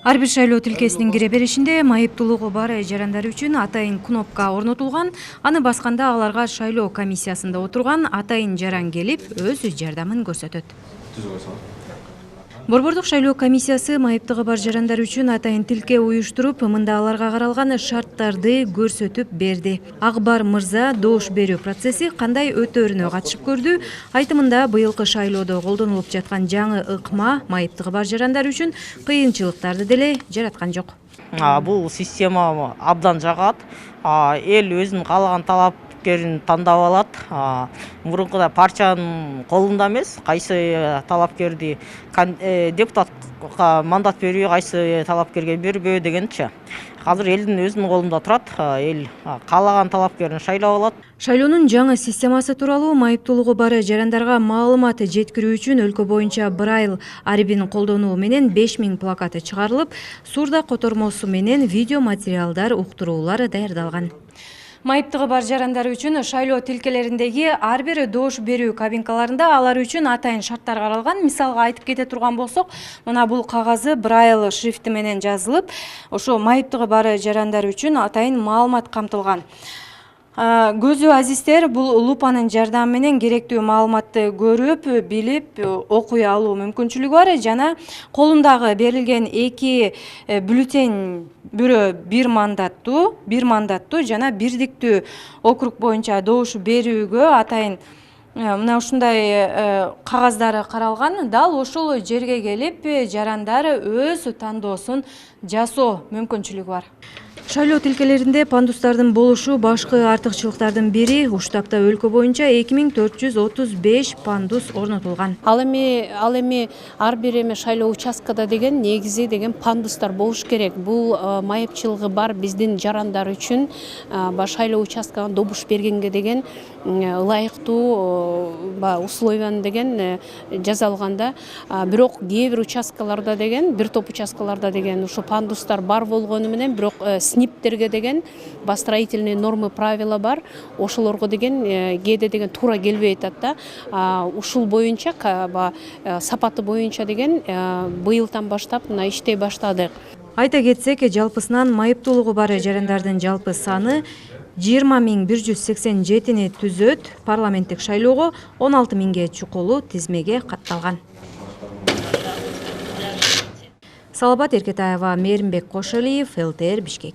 Ар бир шайлоо тилкесинин кире беришинде майыптуулугу бар жарандар үчүн атайын кнопка орнотулган. Аны басканда аларга шайлоо комиссиясында отурган атайын жаран келип өз жардамын көрсөтөт. Борбордук шайлоо комиссиясы майыптыгы бар жарандар үчүн атайын тилке уюштуруп, мында аларга каралган шарттарды көрсөтүп берди. Акбар мырза добуш берүү процесси кандай өтөөрүнө катышып көрдү. Айтымында быйылкы шайлоодо колдонулуп жаткан жаңы ыкма майыптыгы бар жарандар үчүн кыйынчылыктарды деле жараткан жок. Бул система абдан жагат. Эл өзүнүн каалаган талапкерин тандап алат. Мурункуда партиянын колунда эмес, кайсы талапкерди депутатка мандат берүү, кайсы талапкерге бербөө дегенчи. Азыр элдин өзүнүн колунда турат. Эл каалаган талапкерин шайлап алат. Шайлоонун жаңы системасы тууралуу майыптуулугу бар жарандарга маалымат жеткирүү үчүн өлкө боюнча Braille арбин колдонуу менен 5000 плакаты чыгарылып, сурда котормосу менен видео материалдар, уктуруулар даярдалган. Майыптыгы бар жарандар үчүн шайлоо тилкелериндеги ар бир добуш берүү кабинкаларында алар үчүн атайын шарттар каралган. Мисалга айтып кете турган болсок, мына бул кагазы Braille шрифти менен жазылып, ошо майыптыгы бар жарандар үчүн атайын маалымат камтылган. Көзү азиздер бул лупанын жардамы менен керектүү маалыматты көрүп, билип, окуй алуу мүмкүнчүлүгү бар жана колундагы берилген эки бюллетень бирөө бир мандаттуу жана бирдиктүү округ боюнча добуш берүүгө атайын мына ушундай кагаздары каралган. Дал ошол жерге келип жарандар өз тандоосун жасоо мүмкүнчүлүгү бар. Шайлоо тилкелеринде пандустардын болушу башкы артыкчылыктардын бири. Уштапта өлкө боюнча 2435 пандус орнотулган. Ал эми ар бир шайлоо участкада деген негизи пандустар болуш керек. Бул майыпчылыгы бар биздин жарандар үчүн шайлоо участкага добуш бергенге деген ылайыктуу условияны деген жазалганда, бирок кээ бир участкаларда деген, бир топ участкаларда деген ушу пандустар бар болгону менен, бирок сниптерге деген строительные нормы, правила бар. Ошолорго деген кээде деген туура келбей атат да. Ушул боюнча сапаты боюнча деген быйылдан баштап мына иштей баштадык. Айта кетсек, жалпысынан майыптуулугу бар жарандардын жалпы саны 20187-ни түзөт. Парламенттик шайлоого 16000ге чукулуу тизмеге катталган. Салабат Эркетаева, Мээринбек Кошалиев, ЛТР, Бишкек.